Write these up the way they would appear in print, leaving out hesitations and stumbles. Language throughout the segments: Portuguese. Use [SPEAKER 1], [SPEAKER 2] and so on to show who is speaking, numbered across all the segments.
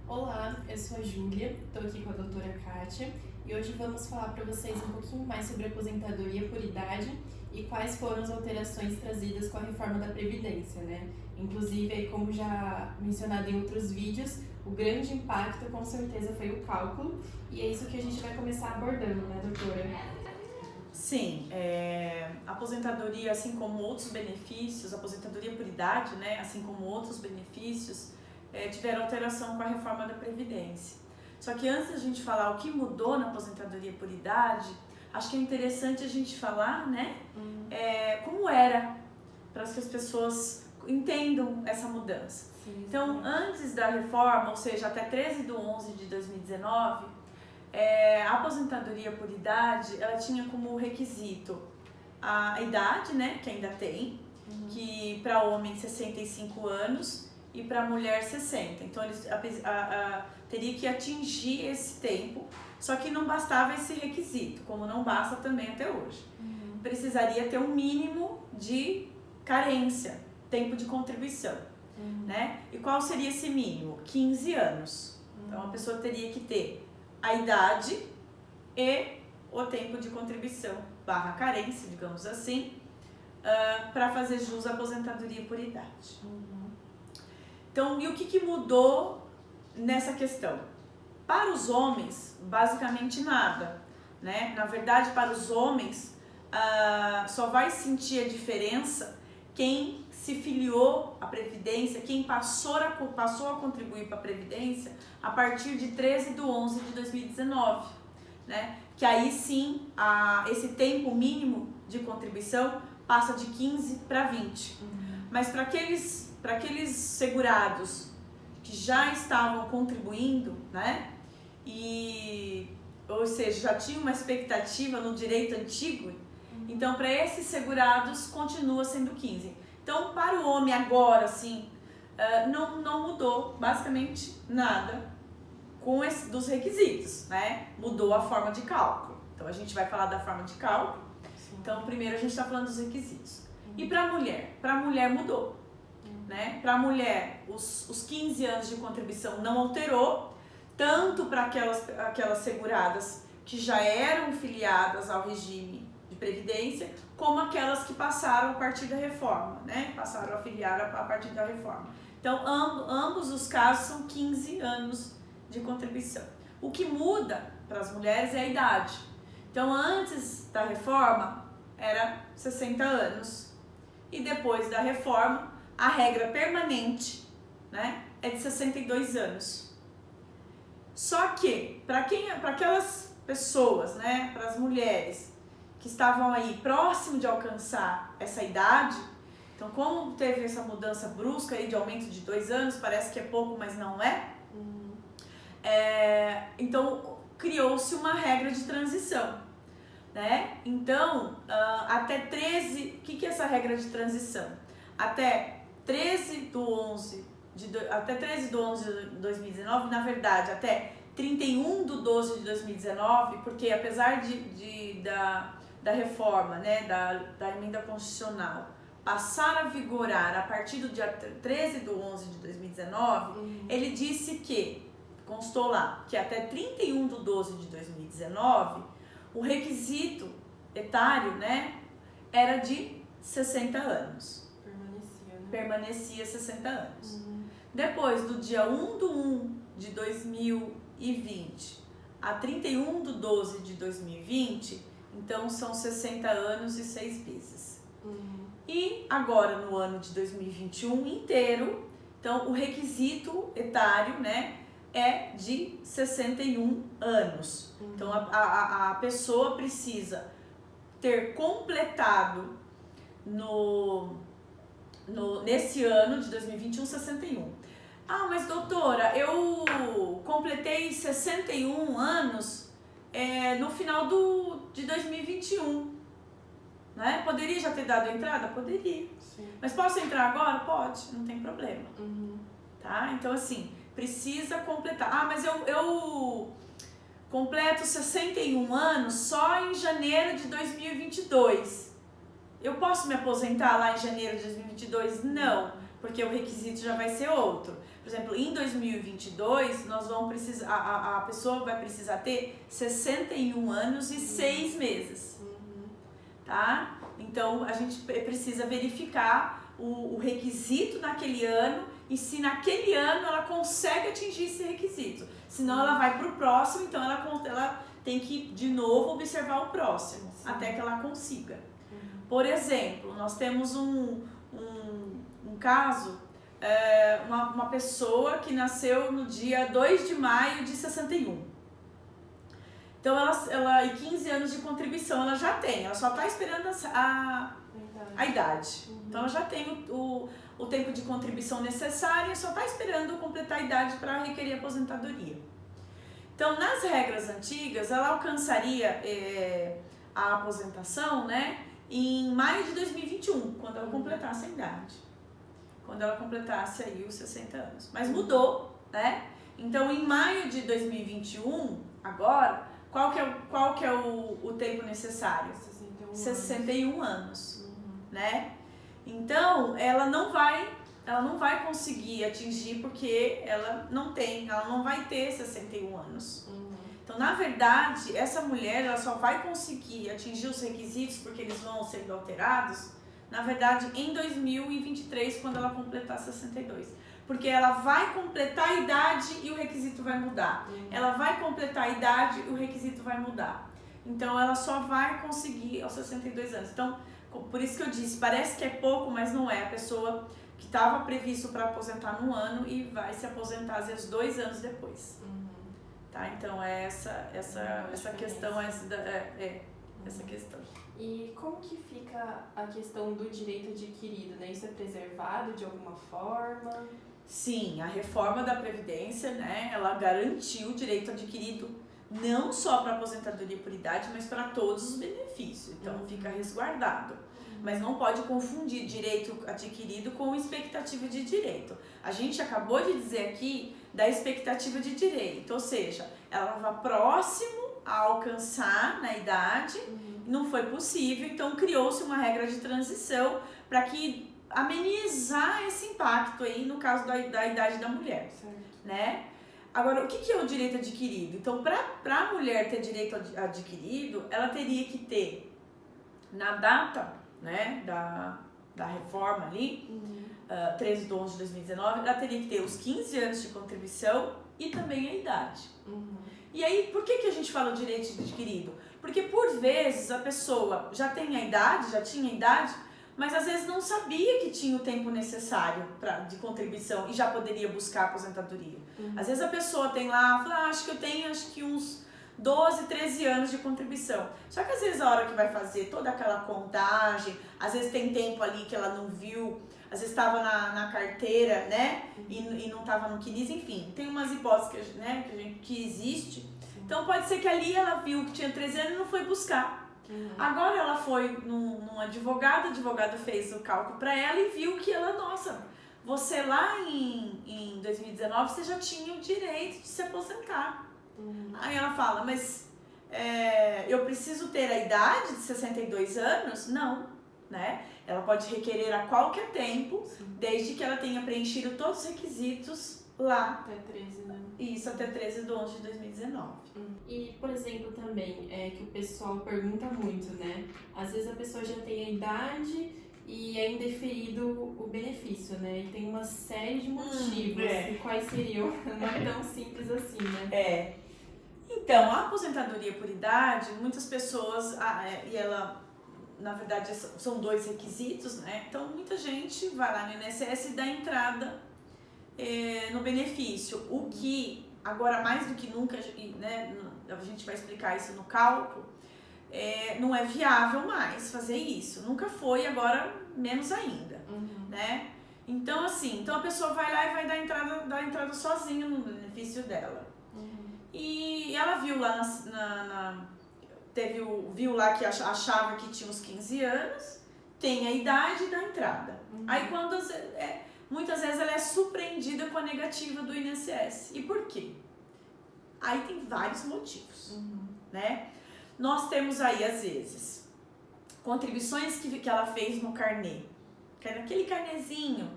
[SPEAKER 1] Olá, eu sou a Júlia, estou aqui com a doutora Kátia e hoje vamos falar para vocês um pouquinho mais sobre a aposentadoria por idade e quais foram as alterações trazidas com a reforma da Previdência, né? Inclusive, como já mencionado em outros vídeos, o grande impacto com certeza foi o cálculo e é isso que a gente vai começar abordando, né, doutora?
[SPEAKER 2] Sim, a aposentadoria, assim como outros benefícios, a aposentadoria por idade, né, assim como outros benefícios, tiveram alteração com a reforma da Previdência. Só que antes da gente falar o que mudou na aposentadoria por idade, acho que é interessante a gente falar, né, como era, para que as pessoas entendam essa mudança.
[SPEAKER 1] Sim.
[SPEAKER 2] Então, antes da reforma, ou seja, até 13/11/2019, a aposentadoria por idade, ela tinha como requisito a idade, né, que ainda tem, que para homem 65 anos e para mulher 60. Então eles teria que atingir esse tempo, só que não bastava esse requisito, como não basta também até hoje. Precisaria ter um mínimo de carência, tempo de contribuição, né? E qual seria esse mínimo? 15 anos. Então a pessoa teria que ter a idade e o tempo de contribuição / carência, digamos assim, para fazer jus à aposentadoria por idade. Então, e o que mudou nessa questão? Para os homens, basicamente nada, né? Na verdade, para os homens, só vai sentir a diferença quem se filiou à Previdência, quem passou a contribuir para a Previdência a partir de 13/11/2019, né? Que aí sim, esse tempo mínimo de contribuição passa de 15 para 20. Mas para aqueles segurados que já estavam contribuindo, né? Ou seja, já tinha uma expectativa no direito antigo, então para esses segurados continua sendo 15. Então, para o homem agora, assim, não mudou basicamente nada dos requisitos, né? Mudou a forma de cálculo. Então, a gente vai falar da forma de cálculo. Então, primeiro a gente está falando dos requisitos. E para a mulher? Para a mulher mudou, né? Para a mulher, os 15 anos de contribuição não alterou, tanto para aquelas seguradas que já eram filiadas ao regime de previdência, como aquelas que passaram a partir da reforma, né? Passaram a filiar a partir da reforma. Então, ambos os casos são 15 anos de contribuição. O que muda para as mulheres é a idade. Então, antes da reforma, era 60 anos. E depois da reforma, a regra permanente, né, é de 62 anos. Só que, para aquelas pessoas, né, para as mulheres que estavam aí próximo de alcançar essa idade, então como teve essa mudança brusca aí de aumento de 2 anos, parece que é pouco, mas não é, então criou-se uma regra de transição, né? Então, até 13, o que é essa regra de transição? Até 13/11/2019, na verdade, até 31/12/2019, porque apesar da reforma, né, da emenda constitucional passar a vigorar a partir do dia 13/11/2019, ele disse que, constou lá, que até 31/12/2019, o requisito etário, né, era de 60 anos. Permanecia 60 anos. Depois, do dia 1/1/2020 a 31/12/2020, então são 60 anos e 6 meses. E agora, no ano de 2021 inteiro, então o requisito etário, né, é de 61 anos. Então a pessoa precisa ter completado nesse ano de 2021, 61. Mas doutora, eu completei 61 anos no final de 2021. Né? Poderia já ter dado a entrada? Poderia.
[SPEAKER 1] Sim.
[SPEAKER 2] Mas posso entrar agora? Pode, não tem problema. Tá? Então, assim, precisa completar. Mas eu completo 61 anos só em janeiro de 2022. Eu posso me aposentar lá em janeiro de 2022? Não, porque o requisito já vai ser outro. por exemplo, em 2022, nós vamos precisar, a pessoa vai precisar ter 61 anos e 6 meses, tá? Então, a gente precisa verificar o requisito naquele ano e se naquele ano ela consegue atingir esse requisito. Senão, ela vai para o próximo, então ela tem que, de novo, observar o próximo, até que ela consiga. Por exemplo, nós temos um caso, uma pessoa que nasceu no dia 2 de maio de 61. Então, ela 15 anos de contribuição ela já tem, ela só está esperando a idade. Então, ela já tem o tempo de contribuição necessário e só está esperando completar a idade para requerer aposentadoria. Então, nas regras antigas, ela alcançaria a aposentação, né, em maio de 2021, quando ela completasse a idade. Quando ela completasse aí os 60 anos. Mas mudou, né? Então, em maio de 2021, agora, qual que é o tempo necessário? 61 anos, né? Então, ela não vai conseguir atingir porque ela não vai ter 61 anos. Então, na verdade, essa mulher ela só vai conseguir atingir os requisitos porque eles vão sendo alterados, na verdade, em 2023, quando ela completar 62. Porque ela vai completar a idade e o requisito vai mudar. Ela vai completar a idade e o requisito vai mudar. Então, ela só vai conseguir aos 62 anos. Então, por isso que eu disse, parece que é pouco, mas não é. A pessoa que estava previsto para aposentar num ano e vai se aposentar, às vezes, 2 anos depois. Tá? Então, é essa questão, essa questão.
[SPEAKER 1] E como que fica a questão do direito adquirido, né? Isso é preservado de alguma forma?
[SPEAKER 2] Sim, a reforma da Previdência, né, ela garantiu o direito adquirido não só para aposentadoria por idade, mas para todos os benefícios. Então, fica resguardado. Mas não pode confundir direito adquirido com expectativa de direito. A gente acabou de dizer aqui da expectativa de direito, ou seja, ela estava próximo a alcançar na idade, não foi possível, então criou-se uma regra de transição para que amenizar esse impacto aí no caso da idade da mulher, né? Agora, o que é o direito adquirido? Então, para a mulher ter direito adquirido, ela teria que ter, na data, né, da reforma ali, 13 de 11 de 2019, ela teria que ter os 15 anos de contribuição e também a idade. E aí, por que a gente fala direito adquirido? Porque, por vezes, a pessoa já tinha a idade, mas às vezes não sabia que tinha o tempo necessário de contribuição e já poderia buscar aposentadoria. Às vezes a pessoa tem lá, fala, acho que eu tenho uns 12, 13 anos de contribuição. Só que às vezes a hora que vai fazer toda aquela contagem, às vezes tem tempo ali que ela não viu, às vezes estava na carteira, né, e não estava no CNIS, enfim. Tem umas hipóteses que existe. Então pode ser que ali ela viu que tinha 13 anos e não foi buscar. Agora ela foi num advogado, o advogado fez o cálculo para ela e viu que ela, nossa, você lá em 2019 você já tinha o direito de se aposentar. Aí ela fala, mas eu preciso ter a idade de 62 anos? Não, né? Ela pode requerer a qualquer tempo, desde que ela tenha preenchido todos os requisitos lá.
[SPEAKER 1] Até 13, né?
[SPEAKER 2] Isso, até 13 de 11 de 2019.
[SPEAKER 1] E, por exemplo, também, que o pessoal pergunta muito, né? Às vezes a pessoa já tem a idade e é indeferido o benefício, né? E tem uma série de motivos. E quais seriam? Não é tão simples assim, né?
[SPEAKER 2] Então, a aposentadoria por idade, muitas pessoas, e ela, na verdade, são 2 requisitos, né? Então, muita gente vai lá no INSS e dá entrada no benefício. O que, agora, mais do que nunca, né, a gente vai explicar isso no cálculo, não é viável mais fazer isso. Nunca foi, agora menos ainda, né? Então, assim, a pessoa vai lá e vai dar entrada sozinha no benefício dela. E ela viu lá viu lá que achava que tinha uns 15 anos, tem a idade da entrada. Aí muitas vezes ela é surpreendida com a negativa do INSS. E por quê? Aí tem vários motivos, né? Nós temos aí, às vezes, contribuições que ela fez no carnê. Que é naquele carnezinho,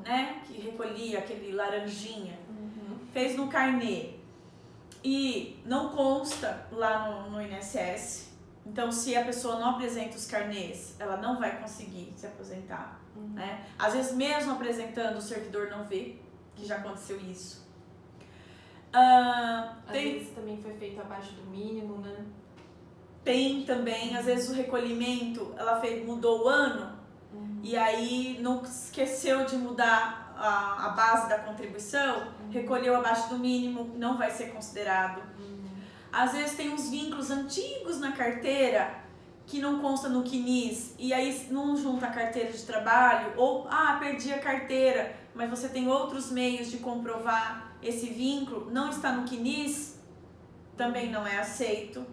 [SPEAKER 2] né? Que recolhia aquele laranjinha. Fez no carnê e não consta lá no INSS. Então, se a pessoa não apresenta os carnês, ela não vai conseguir se aposentar. Né? Às vezes, mesmo apresentando, o servidor não vê, que já aconteceu isso.
[SPEAKER 1] Às vezes também foi feito abaixo do mínimo, né?
[SPEAKER 2] Tem também, às vezes o recolhimento, mudou o ano, e aí não esqueceu de mudar a base da contribuição, recolheu abaixo do mínimo, não vai ser considerado. Às vezes tem uns vínculos antigos na carteira que não consta no CNIS, e aí não junta a carteira de trabalho, ou, perdi a carteira, mas você tem outros meios de comprovar esse vínculo, não está no CNIS, também não é aceito,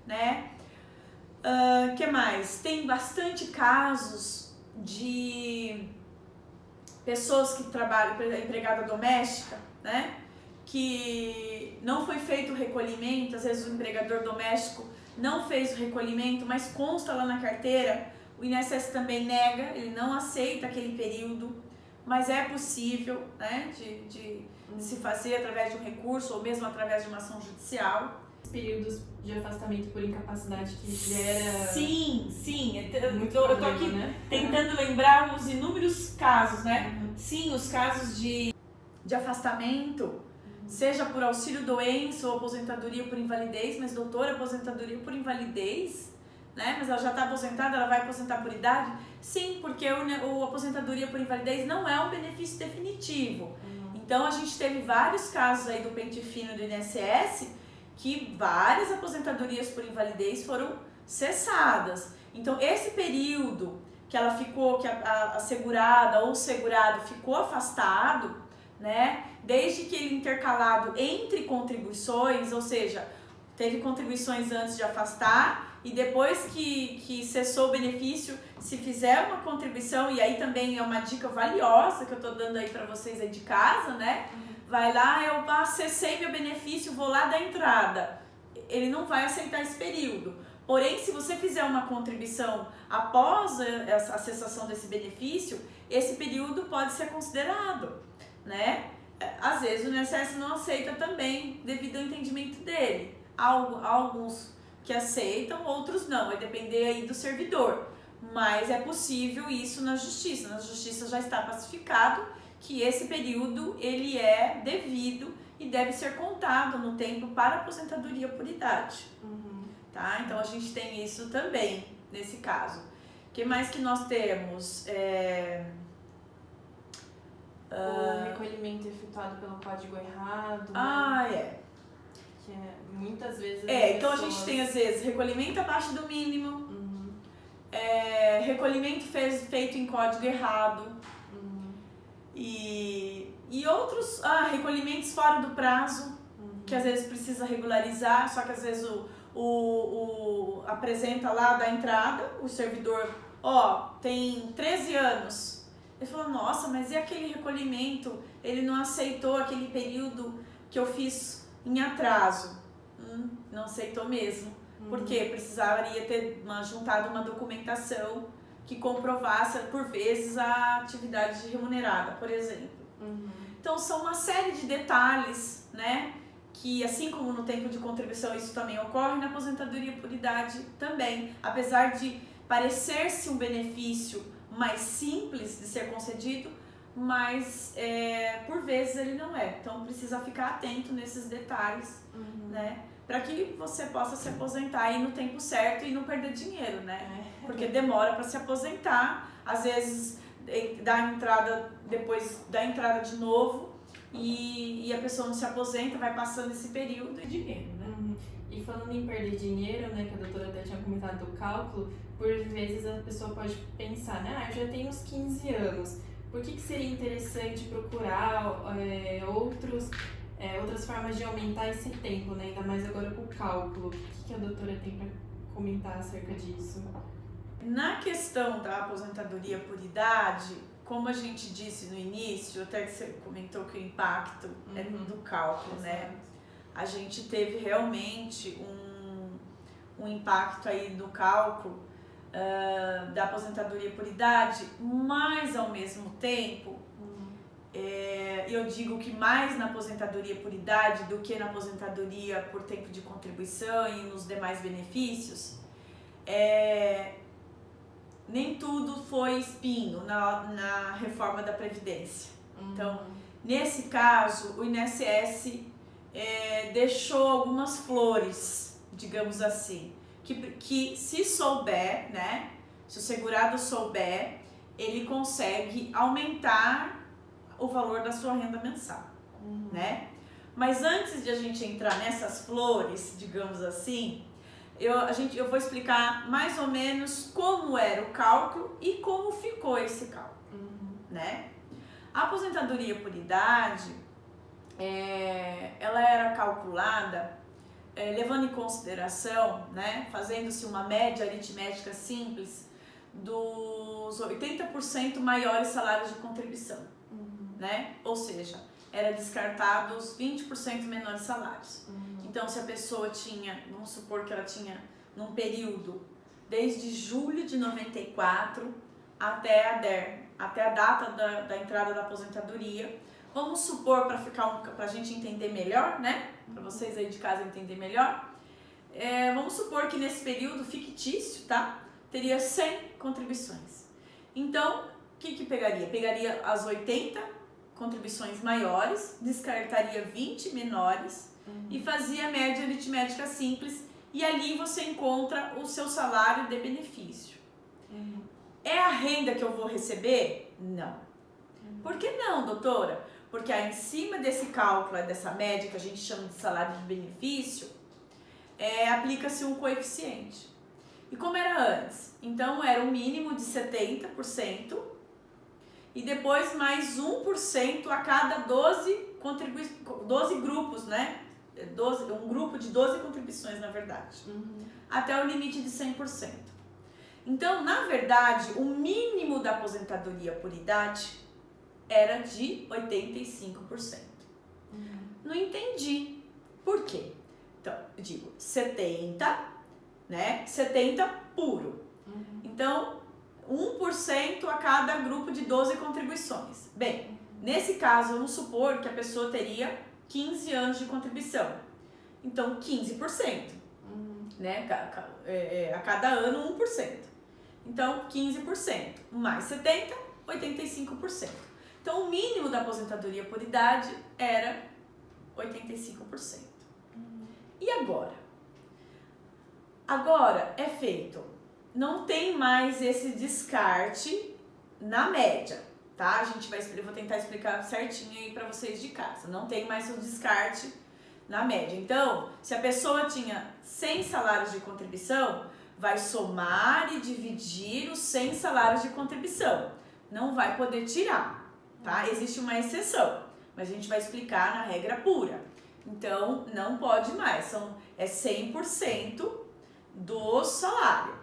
[SPEAKER 2] né? Que mais? Tem bastante casos de pessoas que trabalham, empregada doméstica, né? Que não foi feito o recolhimento, às vezes o empregador doméstico não fez o recolhimento, mas consta lá na carteira, o INSS também nega, ele não aceita aquele período, mas é possível, né, de se fazer através de um recurso ou mesmo através de uma ação judicial.
[SPEAKER 1] Períodos de afastamento por incapacidade que gera...
[SPEAKER 2] Sim. Eu tô aqui, né, tentando lembrar os inúmeros casos, né? Sim, os casos de afastamento, seja por auxílio-doença ou aposentadoria por invalidez, mas doutora, aposentadoria por invalidez, né? Mas ela já está aposentada, ela vai aposentar por idade? Sim, porque o aposentadoria por invalidez não é um benefício definitivo. Então, a gente teve vários casos aí do pente fino do INSS que várias aposentadorias por invalidez foram cessadas. Então, esse período que ela ficou, que a segurada ou o segurado ficou afastado, né? Desde que ele intercalado entre contribuições, ou seja, teve contribuições antes de afastar e depois que cessou o benefício, se fizer uma contribuição, e aí também é uma dica valiosa que eu tô dando aí para vocês aí de casa, né? Vai lá, eu cessei meu benefício, vou lá dar entrada. Ele não vai aceitar esse período. Porém, se você fizer uma contribuição após a cessação desse benefício, esse período pode ser considerado, né? Às vezes o INSS não aceita também, devido ao entendimento dele. Há alguns que aceitam, outros não, vai depender aí do servidor. Mas é possível isso na justiça. Na justiça já está pacificado que esse período ele é devido e deve ser contado no tempo para aposentadoria por idade. Tá? Então a gente tem isso também nesse caso. O que mais que nós temos?
[SPEAKER 1] O recolhimento efetuado pelo código errado. Que muitas vezes...
[SPEAKER 2] Então a gente tem às vezes recolhimento abaixo do mínimo, recolhimento feito em código errado, e outros recolhimentos fora do prazo, que às vezes precisa regularizar, só que às vezes o apresenta lá da entrada, o servidor, tem 13 anos. Ele falou, nossa, mas e aquele recolhimento? Ele não aceitou aquele período que eu fiz em atraso. Não aceitou mesmo. Porque precisaria ter juntado uma documentação que comprovasse, por vezes, a atividade remunerada, por exemplo. Então, são uma série de detalhes, né? Que, assim como no tempo de contribuição isso também ocorre, na aposentadoria por idade também. Apesar de parecer-se um benefício mais simples de ser concedido, mas por vezes ele não é. Então precisa ficar atento nesses detalhes, né? Para que você possa se aposentar aí no tempo certo e não perder dinheiro, né? Porque demora para se aposentar, às vezes dá entrada, depois dá entrada de novo e a pessoa não se aposenta, vai passando esse período e dinheiro, né?
[SPEAKER 1] E falando em perder dinheiro, né, que a doutora até tinha comentado do cálculo, por vezes a pessoa pode pensar, né, eu já tenho uns 15 anos, por que seria interessante procurar outras formas de aumentar esse tempo, né, ainda mais agora com o cálculo? O que a doutora tem para comentar acerca disso?
[SPEAKER 2] Na questão da aposentadoria por idade, como a gente disse no início, até que você comentou que o impacto é do cálculo, né? A gente teve realmente um impacto aí no cálculo da aposentadoria por idade, mas ao mesmo tempo eu digo que mais na aposentadoria por idade do que na aposentadoria por tempo de contribuição e nos demais benefícios, nem tudo foi espinho na reforma da Previdência. Então, nesse caso, o INSS deixou algumas flores, digamos assim, que se souber, né, se o segurado souber, ele consegue aumentar o valor da sua renda mensal, né? Mas antes de a gente entrar nessas flores, digamos assim, eu vou explicar mais ou menos como era o cálculo e como ficou esse cálculo, né? A aposentadoria por idade, ela era calculada levando em consideração, né, fazendo-se uma média aritmética simples dos 80% maiores salários de contribuição, né? Ou seja, era descartado os 20% menores salários. Então, se a pessoa tinha, vamos supor que ela tinha num período desde julho de 94 até a data da entrada da aposentadoria, vamos supor, para a gente entender melhor, né? Para vocês aí de casa entender melhor, vamos supor que nesse período fictício, tá? Teria 100 contribuições. Então, o que pegaria? Pegaria as 80 contribuições maiores, descartaria 20 menores e fazia a média aritmética simples, e ali você encontra o seu salário de benefício. É a renda que eu vou receber? Não. Por que não, doutora? Porque em cima desse cálculo, dessa média que a gente chama de salário de benefício, aplica-se um coeficiente. E como era antes? Então era um mínimo de 70% e depois mais 1% a cada 12 grupos, né? Um grupo de 12 contribuições, na verdade, até o limite de 100%. Então, na verdade, o mínimo da aposentadoria por idade era de 85%. Não entendi. Por quê? Então, eu digo 70, né? 70 puro. Então, 1% a cada grupo de 12 contribuições. Bem, nesse caso, vamos supor que a pessoa teria 15 anos de contribuição. Então, 15%. Né? A cada ano, 1%. Então, 15%. Mais 70%, 85%. Então, o mínimo da aposentadoria por idade era 85%. E agora? Agora é feito. Não tem mais esse descarte na média, tá? Eu vou tentar explicar certinho aí para vocês de casa. Não tem mais o descarte na média. Então, se a pessoa tinha 100 salários de contribuição, vai somar e dividir os 100 salários de contribuição. Não vai poder tirar, tá? Existe uma exceção, mas a gente vai explicar na regra pura. Então, não pode mais. É 100% do salário,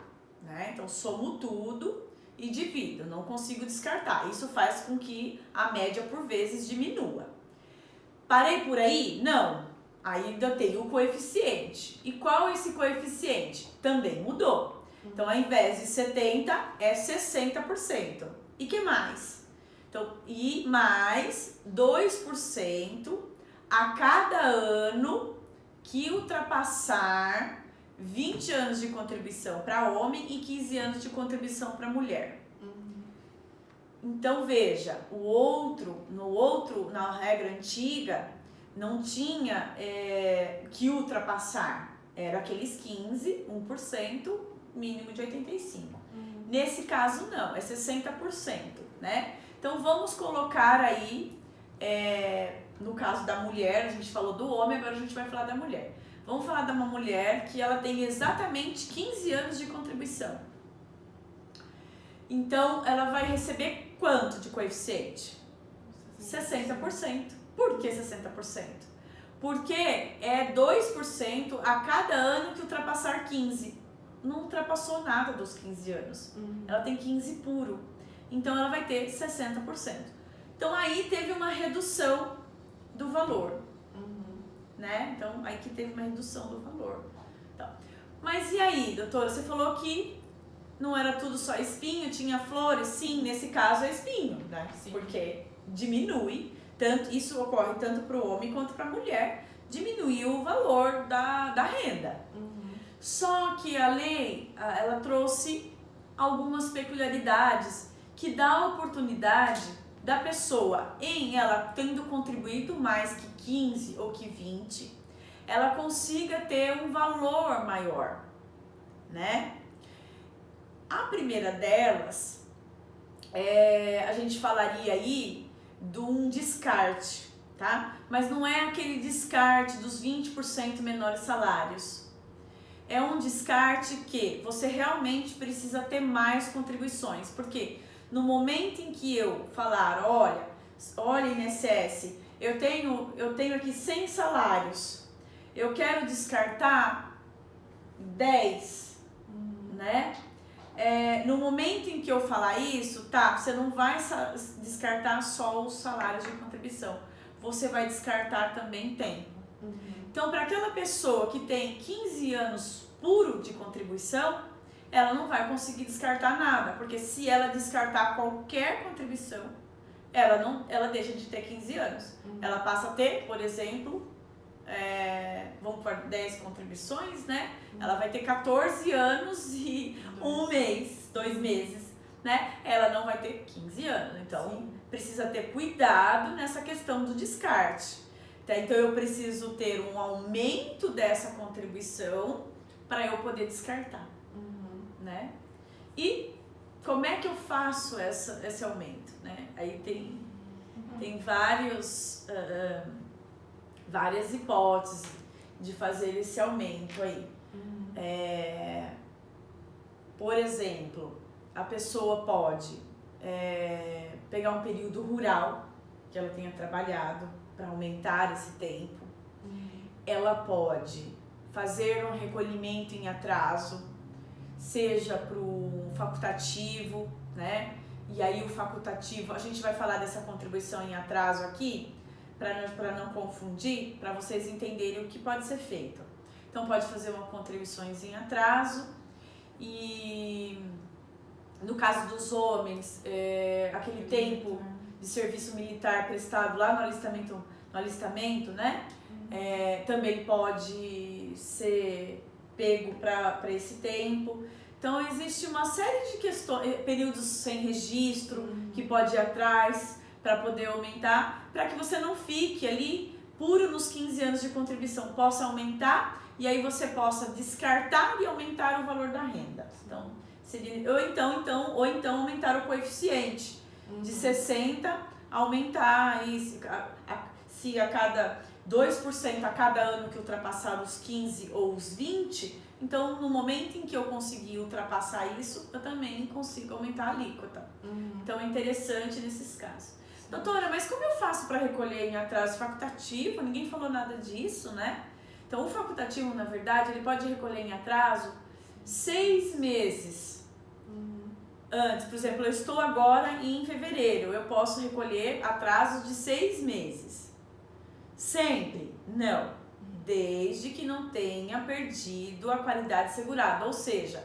[SPEAKER 2] né? Então, somo tudo e divido. Não consigo descartar. Isso faz com que a média, por vezes, diminua. Parei por aí? Não. Ainda tem o coeficiente. E qual é esse coeficiente? Também mudou. Então, ao invés de 70%, é 60%. E que mais? Então, e mais 2% a cada ano que ultrapassar 20 anos de contribuição para homem e 15 anos de contribuição para mulher. Então, veja, na regra antiga, não tinha que ultrapassar. Era aqueles 15, 1%, mínimo de 85%. Nesse caso, não, é 60%, né? Então, vamos colocar aí, no caso da mulher, a gente falou do homem, agora a gente vai falar da mulher. Vamos falar de uma mulher que ela tem exatamente 15 anos de contribuição. Então, ela vai receber quanto de coeficiente? 60%. Por que 60%? Porque é 2% a cada ano que ultrapassar 15. Não ultrapassou nada dos 15 anos. Ela tem 15 puro. Então, ela vai ter 60%. Então, aí teve uma redução do valor. Né? Então, aí que teve uma redução do valor. Então, mas e aí, doutora? Você falou que não era tudo só espinho, tinha flores? Sim, nesse caso é espinho, né?
[SPEAKER 1] Sim.
[SPEAKER 2] Porque diminui, isso ocorre tanto para o homem quanto para a mulher, diminuiu o valor da renda. Só que a lei, ela trouxe algumas peculiaridades que dá a oportunidade da pessoa, ela tendo contribuído mais que 15 ou que 20, ela consiga ter um valor maior, né? A primeira delas, a gente falaria aí de um descarte, tá? Mas não é aquele descarte dos 20% menores salários. É um descarte que você realmente precisa ter mais contribuições, porque no momento em que eu falar, olha INSS, eu tenho aqui 100 salários, eu quero descartar 10, né? No momento em que eu falar isso, você não vai descartar só os salários de contribuição, você vai descartar também tempo. Então, para aquela pessoa que tem 15 anos puro de contribuição, ela não vai conseguir descartar nada, porque se ela descartar qualquer contribuição, ela deixa de ter 15 anos. Ela passa a ter, por exemplo, vamos por 10 contribuições, né? Ela vai ter 14 anos e 1 mês, 2 meses, né? Ela não vai ter 15 anos. Então, precisa ter cuidado nessa questão do descarte. Então, eu preciso ter um aumento dessa contribuição para eu poder descartar, né? E como é que eu faço esse aumento, né? Aí tem várias hipóteses de fazer esse aumento aí. Por exemplo, a pessoa pode pegar um período rural que ela tenha trabalhado para aumentar esse tempo. Ela pode fazer um recolhimento em atraso, seja para o facultativo, né? E aí o facultativo, a gente vai falar dessa contribuição em atraso aqui, para não confundir, para vocês entenderem o que pode ser feito. Então pode fazer uma contribuição em atraso e no caso dos homens, aquele tempo de serviço militar prestado lá no alistamento, né? Também pode ser pego para esse tempo. Então existe uma série de questões, períodos sem registro que pode ir atrás para poder aumentar, para que você não fique ali puro nos 15 anos de contribuição, possa aumentar e aí você possa descartar e aumentar o valor da renda. Então, ou então aumentar o coeficiente de 60, aumentar e se a cada 2% a cada ano que ultrapassar os 15 ou os 20, então no momento em que eu conseguir ultrapassar isso, eu também consigo aumentar a alíquota. Então é interessante nesses casos. Doutora, mas como eu faço para recolher em atraso facultativo? Ninguém falou nada disso, né? Então o facultativo, na verdade, ele pode recolher em atraso 6 meses antes. Por exemplo, eu estou agora em fevereiro, eu posso recolher atrasos de 6 meses. Sempre? Não. Desde que não tenha perdido a qualidade segurada, ou seja,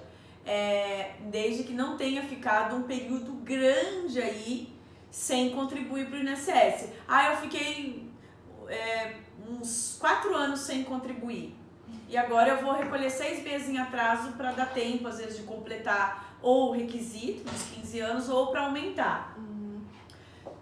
[SPEAKER 2] desde que não tenha ficado um período grande aí sem contribuir para o INSS. Eu fiquei uns 4 anos sem contribuir e agora eu vou recolher 6 meses em atraso para dar tempo, às vezes, de completar ou o requisito dos 15 anos ou para aumentar.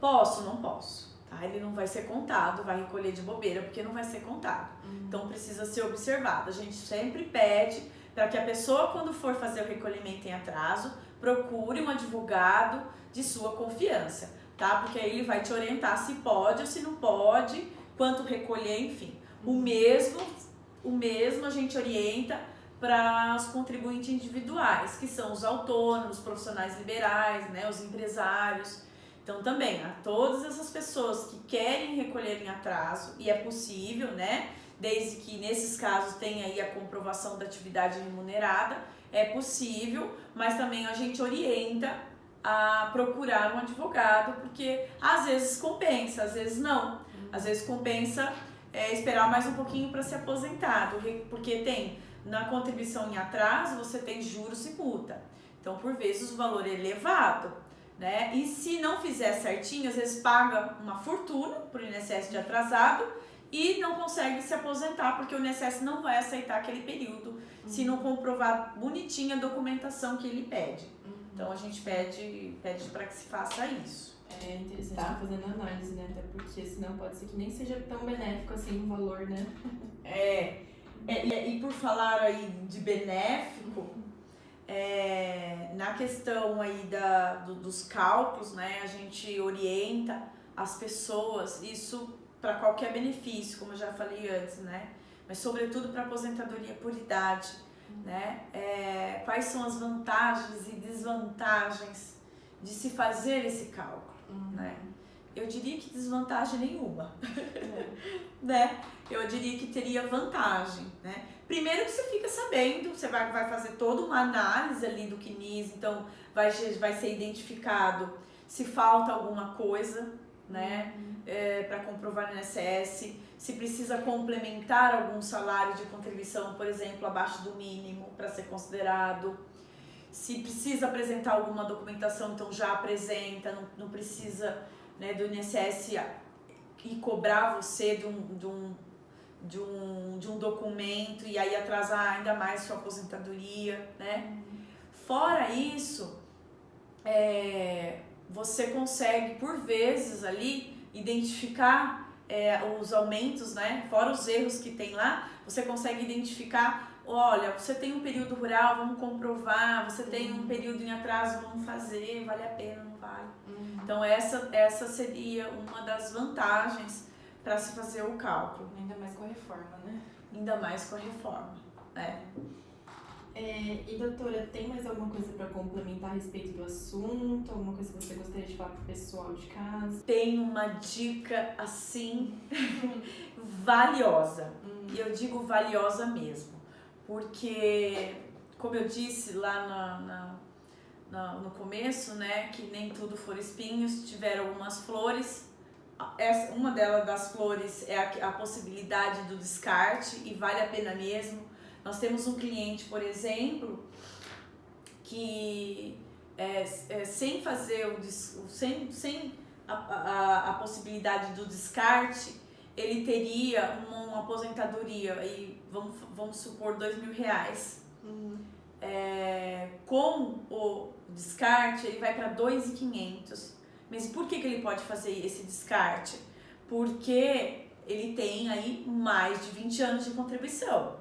[SPEAKER 2] Posso? Não posso. Ele não vai ser contado, vai recolher de bobeira, porque não vai ser contado. Então, precisa ser observado. A gente sempre pede para que a pessoa, quando for fazer o recolhimento em atraso, procure um advogado de sua confiança, tá? Porque aí ele vai te orientar se pode ou se não pode, quanto recolher, enfim. O mesmo a gente orienta para os contribuintes individuais, que são os autônomos, os profissionais liberais, né, os empresários. Então, também, a todas essas pessoas que querem recolher em atraso, e é possível, né? Desde que nesses casos tenha aí a comprovação da atividade remunerada, é possível, mas também a gente orienta a procurar um advogado, porque às vezes compensa, às vezes não. Às vezes compensa esperar mais um pouquinho para ser aposentado, porque na contribuição em atraso você tem juros e multa. Então, por vezes, o valor é elevado. né? E se não fizer certinho, às vezes paga uma fortuna por INSS de atrasado e não consegue se aposentar porque o INSS não vai aceitar aquele período se não comprovar bonitinha a documentação que ele pede. Então a gente pede para que se faça isso.
[SPEAKER 1] É interessante estar fazendo análise, né? Até porque senão pode ser que nem seja tão benéfico assim o valor, né?
[SPEAKER 2] E por falar aí de benéfico, na questão aí dos cálculos, né? A gente orienta as pessoas, isso para qualquer benefício, como eu já falei antes, né? Mas sobretudo para aposentadoria por idade, né? Quais são as vantagens e desvantagens de se fazer esse cálculo, né? Eu diria que desvantagem nenhuma, né? Eu diria que teria vantagem, né? Primeiro que você fica sabendo, você vai fazer toda uma análise ali do CNIS, então vai ser identificado se falta alguma coisa, né? Para comprovar no INSS, se precisa complementar algum salário de contribuição, por exemplo, abaixo do mínimo para ser considerado. Se precisa apresentar alguma documentação, então já apresenta, não precisa, né, do INSS e cobrar você de um documento e aí atrasar ainda mais sua aposentadoria, né? Fora isso, você consegue por vezes ali identificar os aumentos, né? Fora os erros que tem lá, você consegue identificar, olha, você tem um período rural, vamos comprovar, você tem um período em atraso, vamos fazer, vale a pena, não vale. Então essa seria uma das vantagens para se fazer o cálculo.
[SPEAKER 1] Ainda mais com a reforma, né?
[SPEAKER 2] Ainda mais com a reforma.
[SPEAKER 1] E doutora, tem mais alguma coisa para complementar a respeito do assunto? Alguma coisa que você gostaria de falar pro pessoal de casa?
[SPEAKER 2] Tem uma dica assim valiosa. E eu digo valiosa mesmo. Porque, como eu disse lá no começo, né, que nem tudo foram espinhos, tiveram algumas flores. Uma das flores é a possibilidade do descarte e vale a pena mesmo. Nós temos um cliente, por exemplo, que sem fazer sem a possibilidade do descarte, ele teria uma aposentadoria, aí vamos supor R$2.000. Com o descarte, ele vai para R$2.500. Mas por que ele pode fazer esse descarte? Porque ele tem aí mais de 20 anos de contribuição.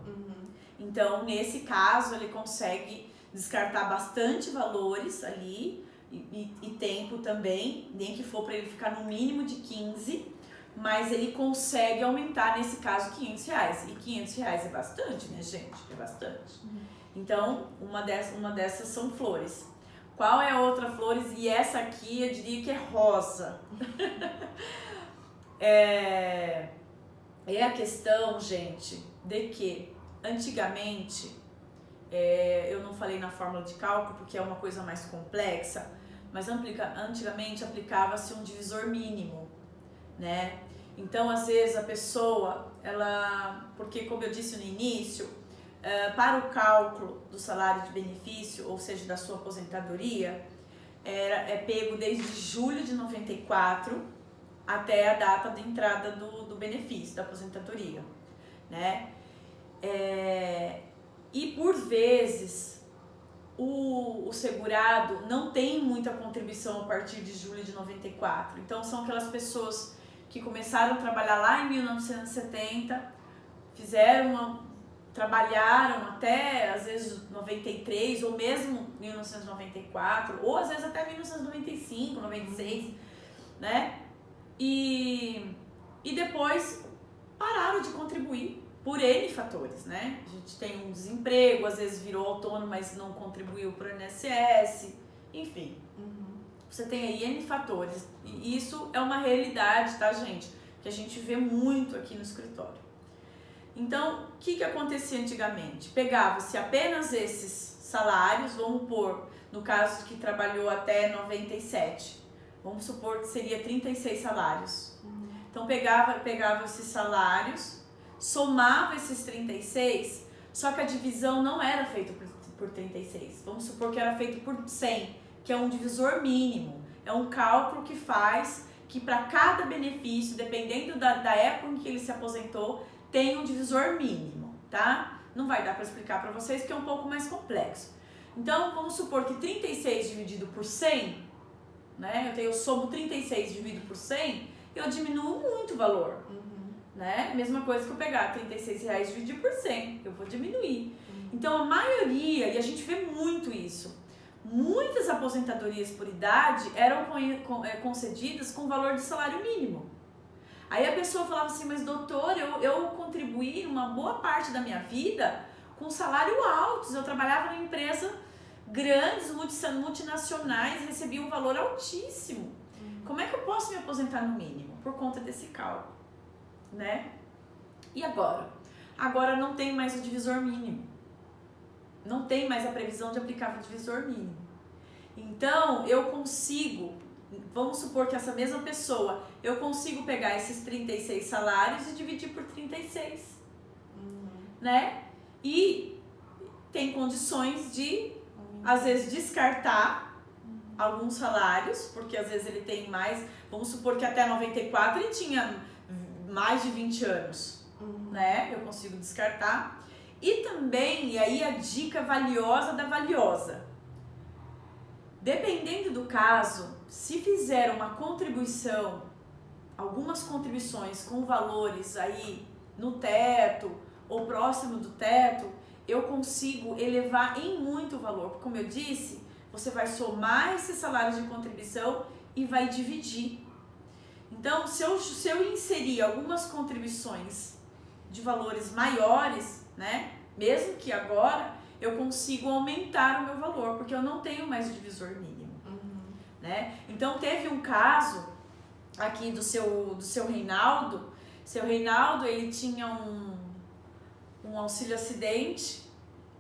[SPEAKER 2] Então, nesse caso, ele consegue descartar bastante valores ali e tempo também, nem que for para ele ficar no mínimo de 15, mas ele consegue aumentar, nesse caso, R$500. E R$500 é bastante, né, gente? É bastante. Então, uma dessas são flores. Qual é a outra flores? E essa aqui eu diria que é rosa. É a questão, gente, de que antigamente, eu não falei na fórmula de cálculo porque é uma coisa mais complexa, mas antigamente aplicava-se um divisor mínimo, né? Então, às vezes a pessoa, porque como eu disse no início, para o cálculo do salário de benefício, ou seja, da sua aposentadoria, é pego desde julho de 94 até a data de entrada do benefício, da aposentadoria, né? E por vezes o segurado não tem muita contribuição a partir de julho de 94. Então são aquelas pessoas que começaram a trabalhar lá em 1970, trabalharam até às vezes 93 ou mesmo 1994, ou às vezes até 1995, 96, né? E depois pararam de contribuir por N fatores, né? A gente tem um desemprego, às vezes virou autônomo, mas não contribuiu para o INSS, enfim. Você tem aí N fatores. E isso é uma realidade, tá, gente? Que a gente vê muito aqui no escritório. Então, o que acontecia antigamente? Pegava-se apenas esses salários, vamos pôr, no caso que trabalhou até 97, vamos supor que seria 36 salários. Então, pegava esses salários, somava esses 36, só que a divisão não era feita por 36. Vamos supor que era feito por 100, que é um divisor mínimo. É um cálculo que faz que para cada benefício, dependendo da época em que ele se aposentou, tem um divisor mínimo, tá? Não vai dar para explicar para vocês porque é um pouco mais complexo. Então, vamos supor que 36 dividido por 100, né? Eu somo 36 dividido por 100, eu diminuo muito o valor, né? Mesma coisa que eu pegar R$36 dividido por 100, eu vou diminuir. Então, a maioria, e a gente vê muito isso, muitas aposentadorias por idade eram concedidas com valor de salário mínimo. Aí a pessoa falava assim, mas doutor, eu contribuí uma boa parte da minha vida com salário altos, eu trabalhava em empresa grandes, multinacionais, recebia um valor altíssimo. Como é que eu posso me aposentar no mínimo? Por conta desse cálculo, né? E agora? Agora não tem mais o divisor mínimo. Não tem mais a previsão de aplicar o divisor mínimo. Então, eu consigo, vamos supor que essa mesma pessoa, eu consigo pegar esses 36 salários e dividir por 36, né? E tem condições de, às vezes, descartar alguns salários, porque às vezes ele tem mais, vamos supor que até 94 ele tinha mais de 20 anos, né? Eu consigo descartar. E também, e aí a dica valiosa da valiosa, dependendo do caso, se fizer uma contribuição, algumas contribuições com valores aí no teto ou próximo do teto, eu consigo elevar em muito o valor. Porque, como eu disse, você vai somar esses salários de contribuição e vai dividir. Então, se eu inserir algumas contribuições de valores maiores, né? Mesmo que agora eu consigo aumentar o meu valor, porque eu não tenho mais o divisor mínimo, né? Então teve um caso aqui do seu Reinaldo. Seu Reinaldo, ele tinha um auxílio acidente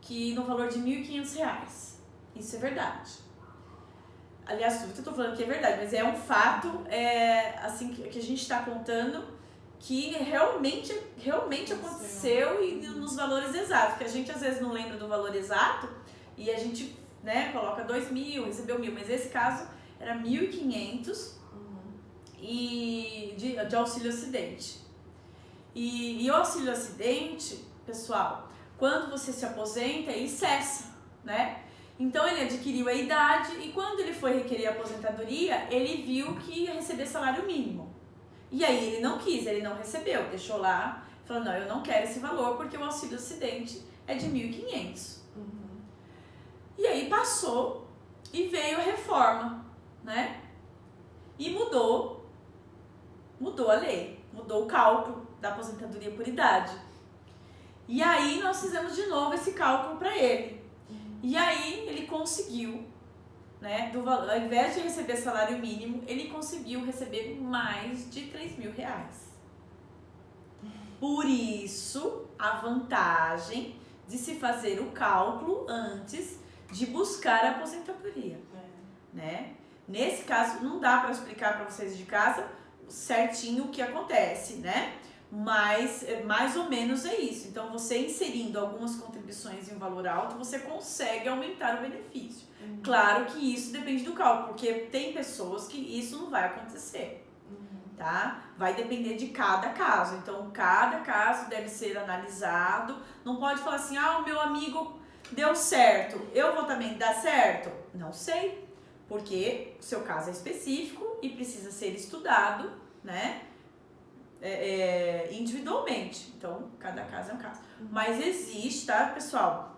[SPEAKER 2] que no valor de R$1.500. Isso é verdade. Aliás, tudo que eu tô falando aqui é verdade, mas é um fato, assim, que a gente está contando, que realmente aconteceu e nos valores exatos, porque a gente às vezes não lembra do valor exato e a gente, né, coloca 2.000, recebeu 1.000, mas esse caso era 1.500 e de auxílio acidente. E o auxílio acidente, pessoal, quando você se aposenta, ele cessa, né? Então ele adquiriu a idade e quando ele foi requerer a aposentadoria, ele viu que ia receber salário mínimo. E aí ele não quis, ele não recebeu, deixou lá, falou, não, eu não quero esse valor porque o auxílio acidente é de 1.500. E aí passou e veio a reforma, né? E mudou a lei, mudou o cálculo da aposentadoria por idade. E aí nós fizemos de novo esse cálculo para ele. E aí ele conseguiu, né, ao invés de receber salário mínimo, ele conseguiu receber mais de R$3.000. Por isso, a vantagem de se fazer o cálculo antes de buscar a aposentadoria, né? Nesse caso, não dá para explicar para vocês de casa certinho o que acontece, né? Mas mais ou menos é isso. Então, você inserindo algumas contribuições em um valor alto, você consegue aumentar o benefício. Claro que isso depende do cálculo, porque tem pessoas que isso não vai acontecer, tá? Vai depender de cada caso. Então, cada caso deve ser analisado. Não pode falar assim, o meu amigo deu certo, eu vou também dar certo? Não sei, porque o seu caso é específico e precisa ser estudado, né? Individualmente. Então, cada caso é um caso. Mas existe, tá, pessoal?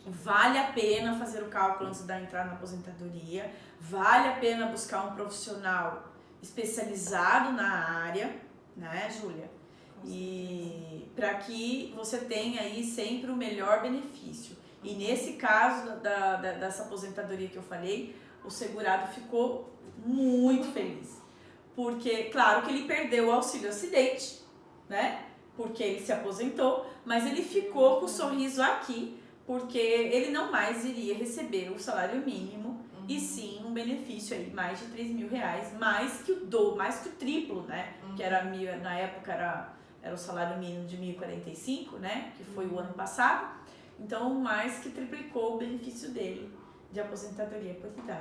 [SPEAKER 2] Vale a pena fazer o cálculo antes de entrar na aposentadoria. Vale a pena buscar um profissional especializado na área, né, Júlia? E para que você tenha aí sempre o melhor benefício. E nesse caso dessa aposentadoria que eu falei, o segurado ficou muito feliz. Porque, claro que ele perdeu o auxílio acidente, né? Porque ele se aposentou, mas ele ficou com o sorriso aqui, porque ele não mais iria receber o salário mínimo, e sim um benefício aí, mais de R$3.000, mais que o triplo, né? Que era, na época era o salário mínimo de 1.045, né? Que foi o ano passado. Então, mais que triplicou o benefício dele de aposentadoria por idade.